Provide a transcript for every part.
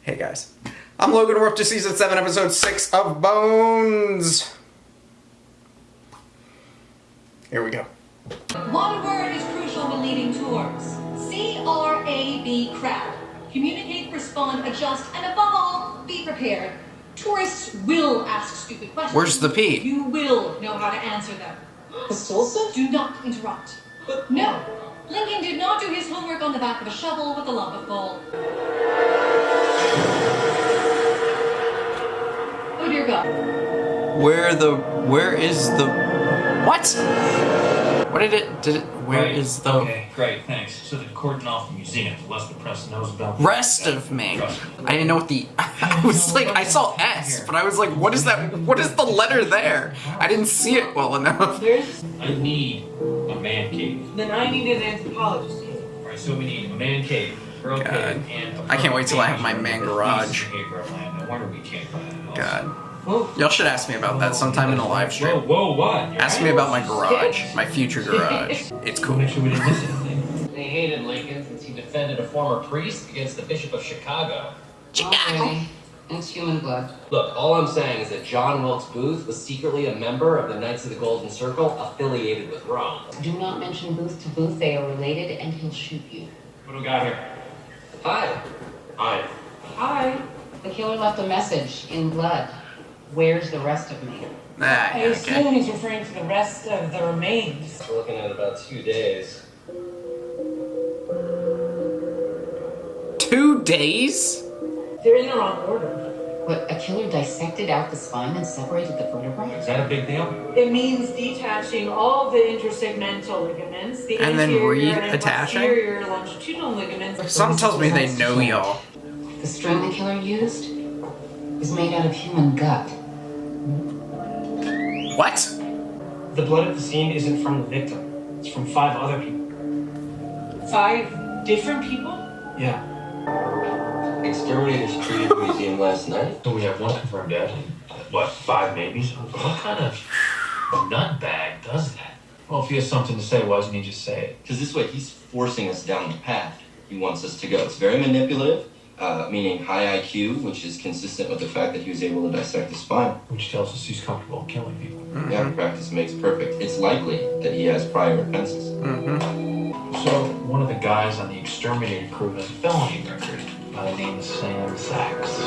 Hey guys, I'm Logan. We're up to season 7, episode 6 of Bones. Here we go. One word is crucial when leading tours. C-R-A-B, crab. Communicate, respond, adjust, and above all, be prepared. Tourists will ask stupid questions. Where's the P? You will know how to answer them. Do not interrupt. No. Lincoln did not do his homework on the back of a shovel with a lump of coal. Oh dear God. Where is the... What? What where is the... Okay, great, thanks. So they've cordoned off the museum, the less the press knows about... Rest of me. I didn't know what the... I was like, I saw S, but I was like, what is that? What is the letter there? I didn't see it well enough. I need a man cave. Then I need an anthropologist. Alright, so we need a man cave, girl God. cave, and a I can't wait till I have my man garage. No wonder we can't find it. God. Y'all should ask me about that sometime in a live stream. Whoa, what? Ask me about my garage, my future garage. It's cool. Make sure we didn't miss anything. They hated Lincoln since he defended a former priest against the Bishop of Chicago. Okay. It's human blood. Look, all I'm saying is that John Wilkes Booth was secretly a member of the Knights of the Golden Circle affiliated with Rome. Do not mention Booth to Booth. They are related and he'll shoot you. What do we got here? Hi. Hi. Hi. The killer left a message in blood. Where's the rest of me? Ah, I yeah, assume okay. he's referring to the rest of the remains. We're looking at about 2 days. 2 days? They're in the wrong order. What, a killer dissected out the spine and separated the vertebrae? Is that a big deal? It means detaching all the intersegmental ligaments, the And then anterior and reattaching? posterior longitudinal ligaments. Something tells me they know y'all. The string the killer used is made out of human gut. What? The blood at the scene isn't from the victim. It's from 5 other people. 5 different people? Yeah. Exterminators treated the museum last night. So we have one confirmed dead. What, 5 maybes? What kind of nutbag does that? Well, if he has something to say, why doesn't he just say it? Because this way he's forcing us down the path he wants us to go. It's very manipulative, meaning high IQ, which is consistent with the fact that he was able to dissect the spine. Which tells us he's comfortable killing people. Yeah, practice makes perfect. It's likely that he has prior offenses. So, one of the guys on the exterminator crew has a felony record by the name of Sam Sachs.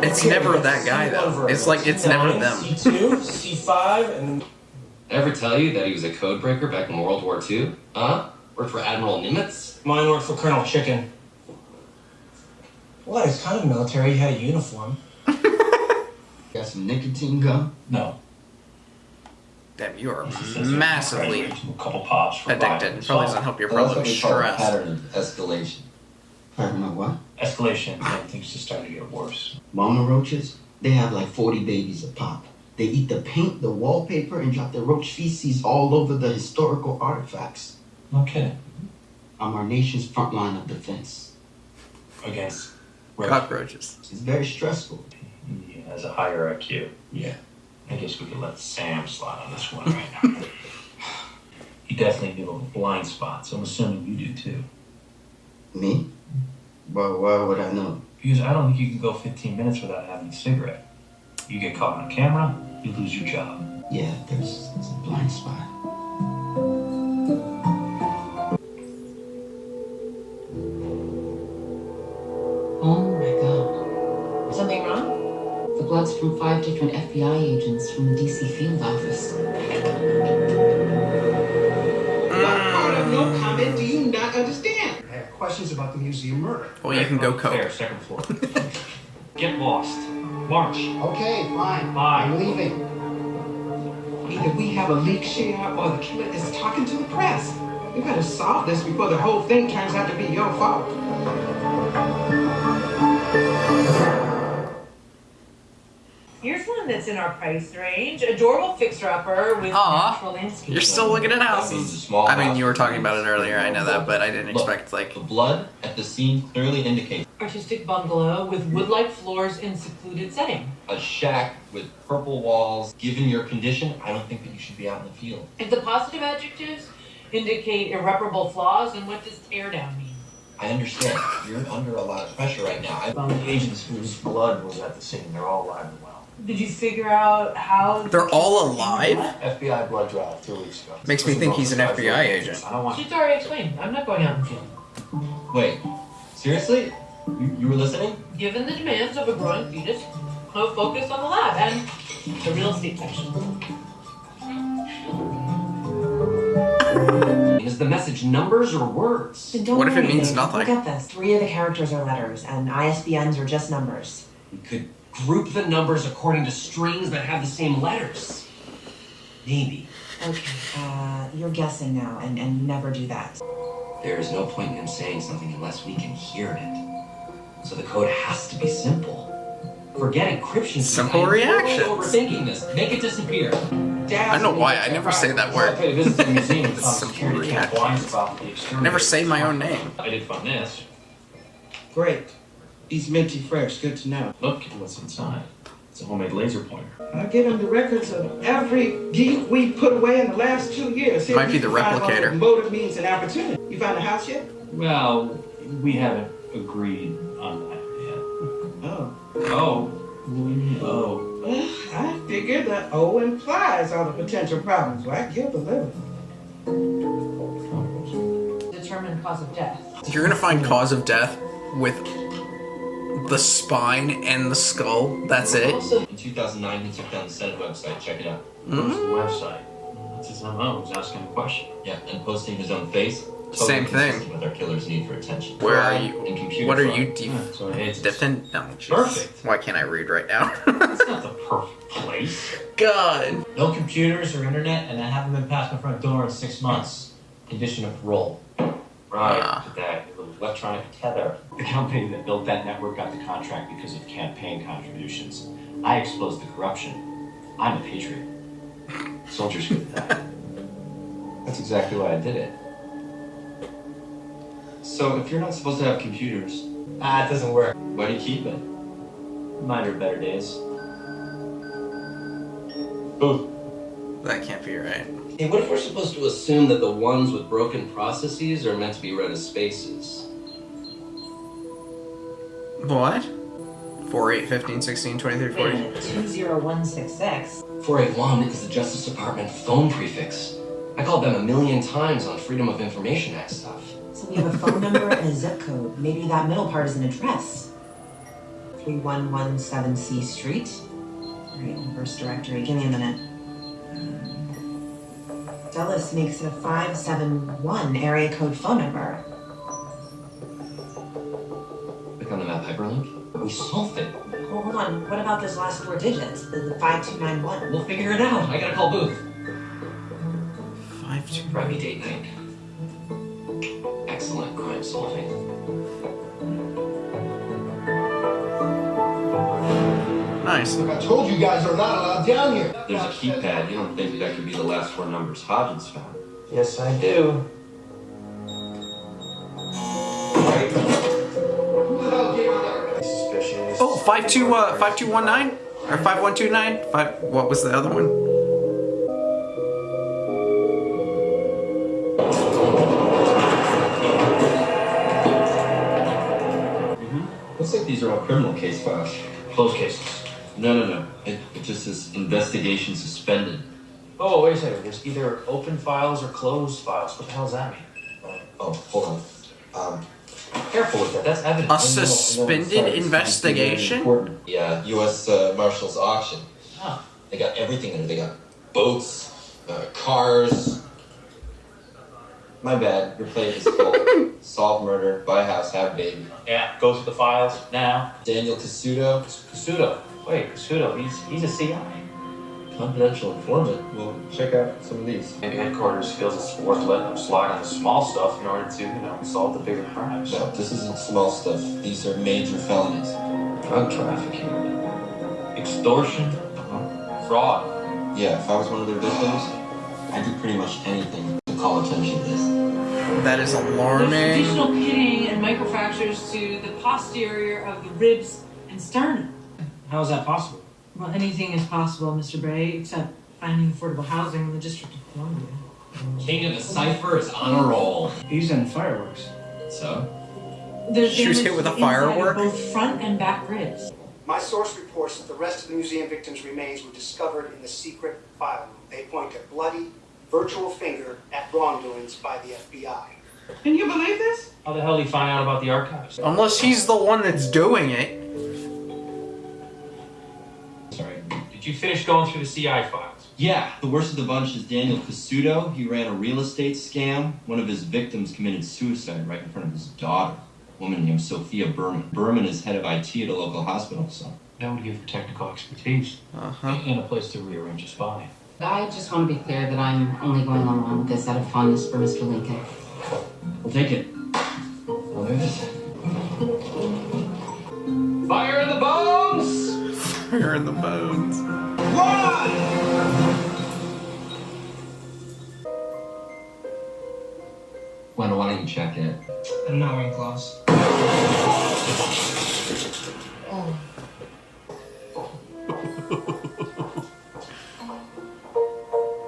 It's never that guy though. It's like it's never them. C2, C5, and... Ever tell you that he was a code breaker back in World War II? Huh? Worked for Admiral Nimitz? Mine worked for Colonel Chicken. Well, he's kind of military. He had a uniform. Got some nicotine gum? No. Damn, you are massively A couple pops for addicted. Probably doesn't help your Well, that's problem what we call a stress. pattern of escalation. Pattern of what? Escalation, and things just started to get worse. Mama roaches, they have like 40 babies a pop. They eat the paint, the wallpaper, and drop their roach feces all over the historical artifacts. No kidding. I'm our nation's front line of defense. Against Cockroaches. It's very stressful. He has a higher IQ. Yeah. I guess we could let Sam slide on this one right now. He definitely knew of a blind spot, so I'm assuming you do too. Me? Well, why would I know? Because I don't think you can go 15 minutes without having a cigarette. You get caught on camera, you lose your job. Yeah, there's a blind spot. Oh my God. Something wrong? The blood's from 5 different FBI agents from the DC field office. What part of no comment do you not understand? I have questions about the museum murder. Well, you can go Fair, coke. second floor. Get lost. March. Okay, fine. Bye. I'm leaving. Either we have a leak share or the killer is talking to the press. We better solve this before the whole thing turns out to be your fault. Here's one that's in our price range. Adorable fixer-upper with natural landscape. You're still looking at That means a houses. small I mean, house. you were talking about it earlier. I know that, but I didn't expect like. The blood at the scene clearly indicates Artistic bungalow with wood-like floors in secluded setting. a shack with purple walls. Given your condition, I don't think that you should be out in the field. If the positive adjectives indicate irreparable flaws, then what does tear down mean? I understand. You're under a lot of pressure right now. Found the agents whose blood was at the scene. They're all alive and well. Did you figure out how? They're all alive? FBI blood drive 2 weeks ago. Makes me think he's an FBI agent. I don't want. She's already explained. I'm not going out in the field. Wait, seriously? You were listening? Given the demands of a growing fetus, I'll focus on the lab and the real estate section. Is the message numbers or words? Then don't What if it worry, means Dave. nothing? Look at this. 3 of the characters are letters, and ISBNs are just numbers. We could group the numbers according to strings that have the same letters. Maybe. Okay, you're guessing now, and never do that. There is no point in him saying something unless we can hear it. So the code has to be simple. Forget encryption. Simple I'm reactions. overthinking this. Make it disappear. I don't know why. I never say that word. I paid a visit to the museum with Simple security reaction. blinds about the I exterminators. never say my own name. I did find this. Great. He's minty fresh. Good to know. Look at what's inside. It's a homemade laser pointer. I'll get him the records of every geek we put away in the last 2 years. See if Might be he the can find what replicator. Motive means an opportunity. You found a house yet? Well, we haven't agreed on that yet. Oh. Oh. Oh. Well, I figure the O implies all the potential problems, right? You'll deliver. Determine cause of death. You're gonna find cause of death with the spine and the skull. That's it. In 2009, he took down the Senate website. Check it out. What's the website? That's his MO. He's asking a question. Yeah, and posting his own face. Same thing. Consistent with our killer's need for attention. Where are Crime you? and computer What are fraud. you So it's defend? No, jeez. Perfect. Why can't I read right now? That's not the perfect place. God. No computers or internet, and I haven't been past my front door in 6 months. Condition of parole. Right. Ah. To that little electronic tether. The company that built that network got the contract because of campaign contributions. I exposed the corruption. I'm a patriot. Soldiers good at that. That's exactly why I did it. So, if you're not supposed to have computers, It doesn't work. why do you keep it? Mine are better days. Booth. That can't be right. Hey, what if we're supposed to assume that the ones with broken processes are meant to be read as spaces? What? 4, 8, 15, 16, 23, 40. 20166. 481 is the Justice Department phone prefix. I called them 1,000,000 times on Freedom of Information Act stuff. So we have a phone number and a zip code. Maybe that middle part is an address. 3117C Street. All right, reverse directory. Give me a minute. Dulles makes it a 571 area code phone number. Click on the map hyperlink. We solved it. Hold on. What about those last 4 digits? The 5291. We'll figure it out. I gotta call Booth. 5, 2. Friday date night. Excellent crime solving. Nice. Look, I told you guys are not allowed down here. There's a keypad. You don't think that could be the last 4 numbers Hodgins found? Yes, I do. Right? Who the hell gave you that? Suspicious. Oh, 5219 or 5129. What was the other one? Looks like these are all criminal case files. Closed cases. No. It just says investigation suspended. Oh, wait a second. There's either open files or closed files. What the hell does that mean? Oh, hold on. Careful with that. That's evidence. A suspended investigation? Yeah, U.S. Marshals auction. Huh. They got everything in there. They got boats, cars. My bad. Your plate is full. Solve murder, buy house, have baby. Yeah, go through the files now. Daniel Casuto, Casuto. Wait, Casuto. He's a CI. confidential informant. Well, check out some of these. Maybe headquarters feels it's worth letting them slide on the small stuff in order to, solve the bigger crimes. No, this isn't small stuff. These are major felonies. Drug trafficking. Extortion. Fraud. Yeah, if I was one of their victims, I'd do pretty much anything to call attention to this. That is There's alarming. additional pitting and microfractures to the posterior of the ribs and sternum. How is that possible? Well, anything is possible, Mr. Bray, except finding affordable housing in the District of Columbia. King of the Cypher is on a roll. He's in fireworks. So, There's She was damage hit with to a the inside of firework? both front and back ribs. My source reports that the rest of the museum victims' remains were discovered in the secret file room. They point a bloody, virtual finger at wrongdoings by the FBI. Can you believe this? How the hell did he find out about the archives? Unless he's the one that's doing it. Sorry. Did you finish going through the CI files? Yeah, the worst of the bunch is Daniel Casuto. He ran a real estate scam. One of his victims committed suicide right in front of his daughter, a woman named Sophia Berman. Berman is head of IT at a local hospital, so. That would give her technical expertise. And a place to rearrange a spine. I just want to be clear that I'm only going along with this out of fondness for Mr. Lincoln. We'll take it. Oh, there it is. Fire in the bones! Fire in the bones. Run! Why don't you check it? I'm not wearing gloves.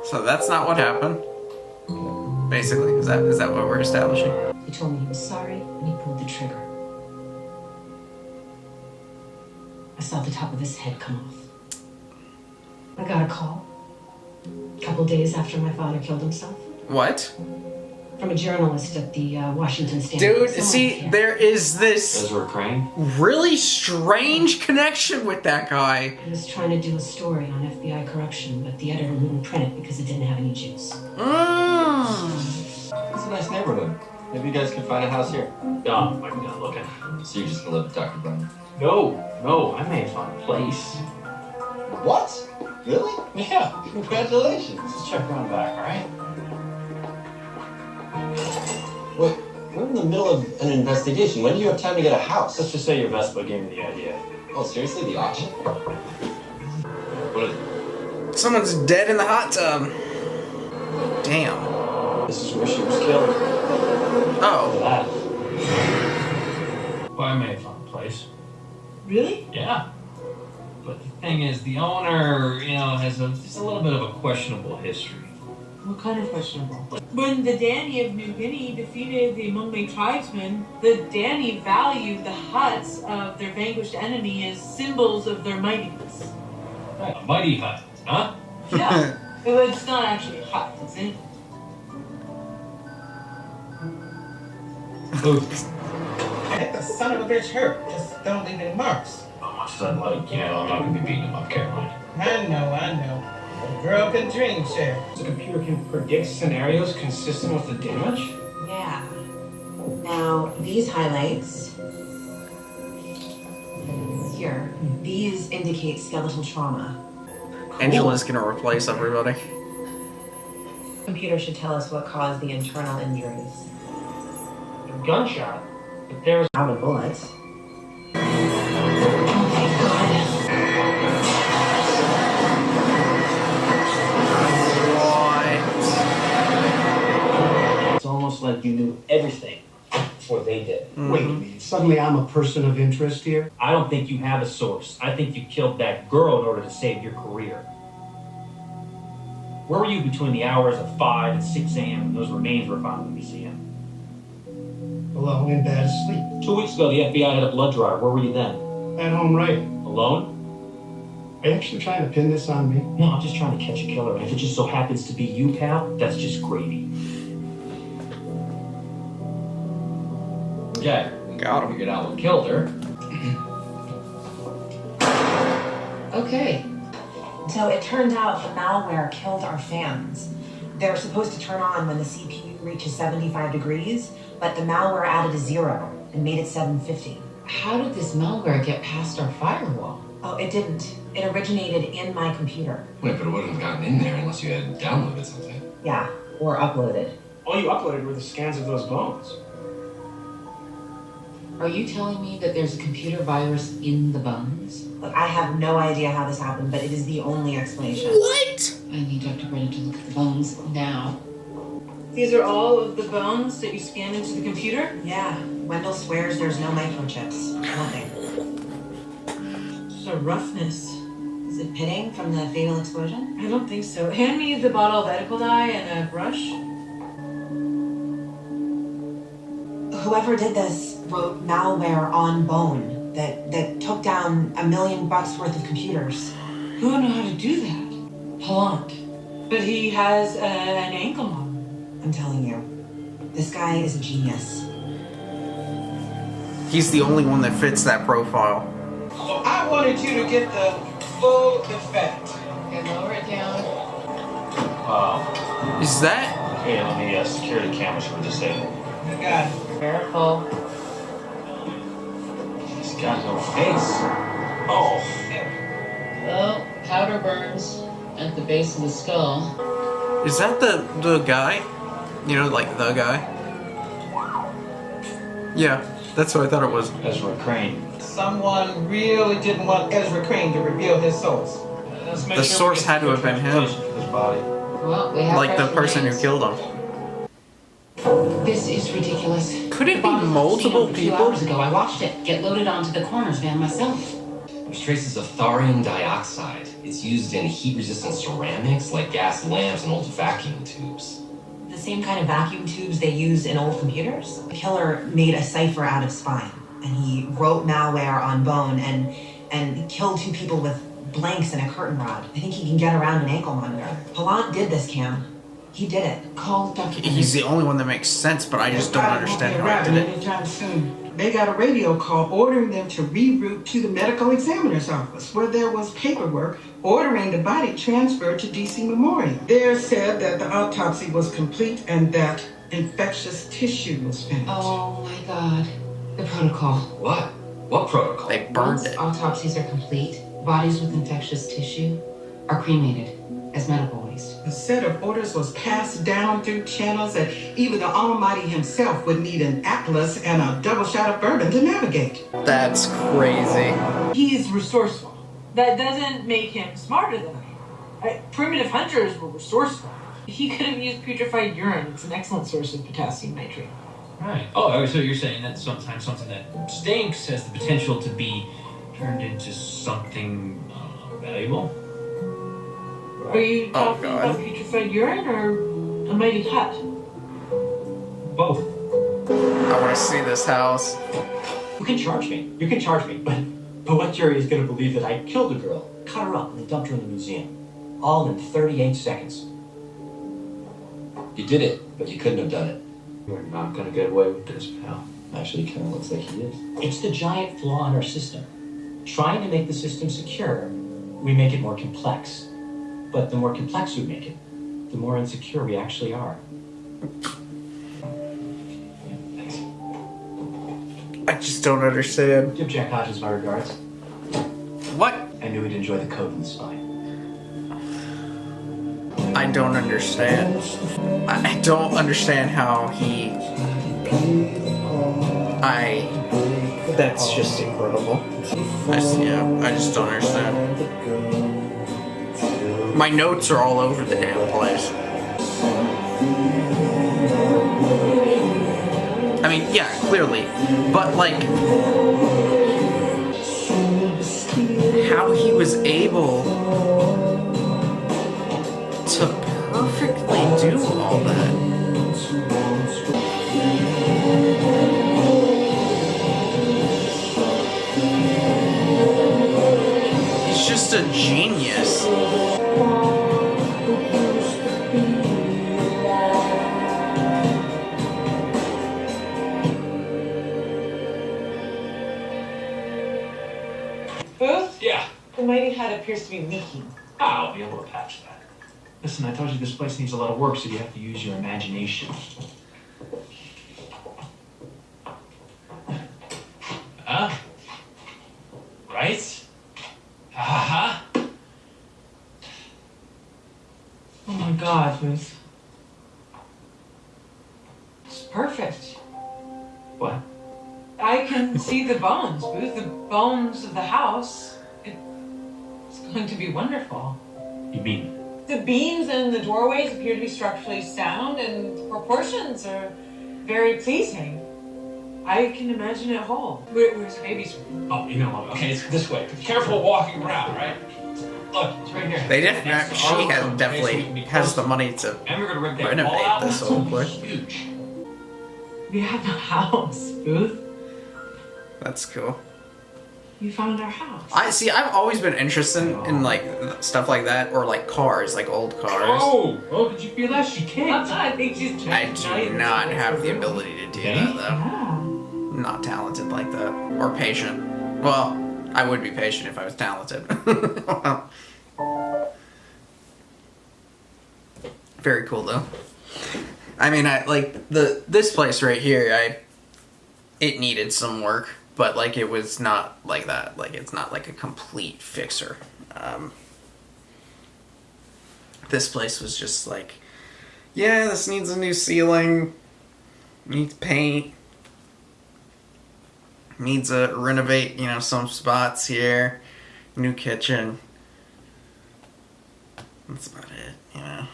So that's not what happened. Basically, is that what we're establishing? He told me he was sorry and he pulled the trigger. I saw the top of his head come off. I got a call a couple days after my father killed himself What? from a journalist at the Washington Standard. Dude, Someone see, here. there is this Ezra Crane? really strange connection with that guy. He was trying to do a story on FBI corruption, but the editor wouldn't print it because it didn't have any juice. It's a nice neighborhood. Maybe you guys can find a house here. No, might be done looking. So you're just gonna live with Dr. Brown? No, I may have found a place. What? Really? Yeah, Congratulations. let's check around back, alright? Wait, we're in the middle of an investigation. When do you have time to get a house? Let's just say your Vespa gave me the idea. Oh, seriously? The auction? What is it? Someone's dead in the hot tub. Damn. This is where she was killed. Oh. That. Well, I may have found a place. Really? Yeah. But the thing is, the owner, has just a little bit of a questionable history. What kind of questionable? When the Dani of New Guinea defeated the Mongmei tribesmen, the Dani valued the huts of their vanquished enemy as symbols of their mightiness. A mighty hut, huh? Yeah. But it's not actually a hut, is it? Get the son of a bitch hurt. Just don't leave any marks. How much as I'd like, I'm not gonna be beating him up, Caroline. I know. A girl can dream, Cher. The computer can predict scenarios consistent with the damage? Yeah. Now, these highlights here, these indicate skeletal trauma. Angela's gonna replace everybody. Computer should tell us what caused the internal injuries. A gunshot? But there's Out of bullets. It's almost like you knew everything before they did. Wait a minute, suddenly I'm a person of interest here? I don't think you have a source. I think you killed that girl in order to save your career. Where were you between the hours of 5 and 6 a.m. when those remains were found in the museum? Alone in bed asleep. 2 weeks ago, the FBI had a blood drive. Where were you then? At home writing. Alone? Are you actually trying to pin this on me? No, I'm just trying to catch a killer. And if it just so happens to be you, pal, that's just gravy. Okay. Got him. Figured out what killed her. Okay. So it turned out the malware killed our fans. They're supposed to turn on when the CPU reaches 75 degrees, but the malware added a 0 and made it 750. How did this malware get past our firewall? Oh, it didn't. It originated in my computer. Wait, but it wouldn't have gotten in there unless you had downloaded something. Yeah, or uploaded. All you uploaded were the scans of those bones. Are you telling me that there's a computer virus in the bones? Look, I have no idea how this happened, but it is the only explanation. What? I need Dr. Brennan to look at the bones now. These are all of the bones that you scanned into the computer? Yeah, Wendell swears there's no microchips. Nothing. Just a roughness. Is it pitting from the fatal explosion? I don't think so. Hand me the bottle of edible dye and a brush. Whoever did this wrote malware on Bone that took down $1 million worth of computers. Who would know how to do that? Palant. But he has an ankle monitor. I'm telling you, this guy is a genius. He's the only one that fits that profile. So I wanted you to get the full effect. Okay, lower it down. Is that? Hey, let me secure the cameras for disabled. You got it. Careful. He's got no face. Oh. Oh, powder burns at the base of the skull. Is that the guy? You know, like the guy? Yeah, that's what I thought it was. Ezra Crane. Someone really didn't want Ezra Crane to reveal his source. The source had to have been him. Well, we have Like the fresh person who remains. killed him. This is ridiculous. Could it The be body was multiple seen 2 people? hours ago. I watched it get loaded onto the coroner's van myself. There's traces of thorium dioxide. It's used in heat-resistant ceramics like gas lamps and old vacuum tubes. The same kind of vacuum tubes they use in old computers. The killer made a cipher out of spine, and he wrote malware on Bone and killed 2 people with blanks and a curtain rod. I think he can get around an ankle monitor. Palant did this, Cam. He did it. Call Dr. He's the only one that makes sense, but I just don't understand how he did it. Anytime soon. They got a radio call ordering them to reroute to the medical examiner's office, where there was paperwork ordering the body transferred to DC Memorial. There said that the autopsy was complete and that infectious tissue was found. Oh my God. The protocol. What? What protocol? They burned Once it. autopsies are complete, bodies with infectious tissue are cremated as medical waste. A set of orders was passed down through channels that even the Almighty himself would need an atlas and a double shot of bourbon to navigate. That's crazy. He's resourceful. That doesn't make him smarter than I am. Primitive hunters were resourceful. He could have used putrefied urine. It's an excellent source of potassium nitrate. Right. Oh, so you're saying that sometimes something that stinks has the potential to be turned into something valuable? Are you talking God. about putrefied urine or a mighty hut? Both. I want to see this house. You can charge me. You can charge me. But what jury is going to believe that I killed a girl, cut her up, and dumped her in the museum? All in 38 seconds. You did it, but you couldn't have done it. You're not gonna get away with this, pal. Actually, kind of looks like he is. It's the giant flaw in our system. Trying to make the system secure, we make it more complex. But the more complex we make it, the more insecure we actually are. I just don't understand. Give Jack Hodges my regards. What? I knew he'd enjoy the coat in the spine. I don't understand. I don't understand how he... That's just incredible. I just don't understand. My notes are all over the damn place. I mean, yeah, clearly. But, like... how he was able... to perfectly do all that. He's just a genius. Booth? Yeah. The mighty hut appears to be leaking. I'll be able to patch that. Listen, I told you this place needs a lot of work, so you have to use your imagination. Huh? Right? Ha ha. Oh my God, Booth. It's perfect. What? I can see the bones, Booth. The bones of the house. It's going to be wonderful. You mean? The beams and the doorways appear to be structurally sound, and the proportions are very pleasing. I can imagine it whole. Where's the baby's room? Oh, you know what? Okay, it's this way. Be careful walking around, right? Look, it's right here. They definitely has the money to And we're gonna rip that wall renovate out. this whole place. Huge. We have a house, Booth. That's cool. You found our house. I've always been interested in like stuff like that, or like cars, like old cars. Oh, did you feel that? She can't. I think she's I do not have the ability to do that though. Yeah. Not talented like that, or patient. Well, I would be patient if I was talented. Very cool though. I mean, I like this place right here. It needed some work. But, like, it was not like that. Like, it's not, like, a complete fixer. This place was just like, yeah, this needs a new ceiling. Needs paint. Needs to renovate, you know, some spots here. New kitchen. That's about it, you know.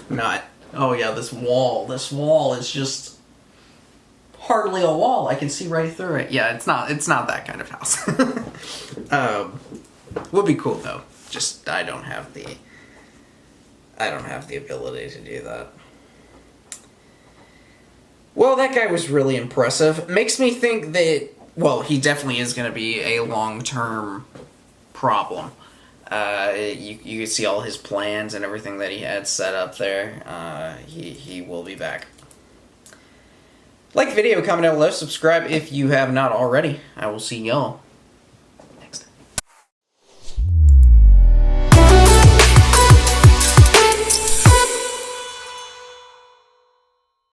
Not, oh, yeah, this wall. This wall is just... hardly a wall. I can see right through it. Yeah, it's not that kind of house. Would be cool though. Just I don't have the ability to do that. Well, that guy was really impressive. Makes me think that, well, he definitely is going to be a long-term problem. You can see all his plans and everything that he had set up there. He will be back. Like the video, comment down below, subscribe if you have not already. I will see y'all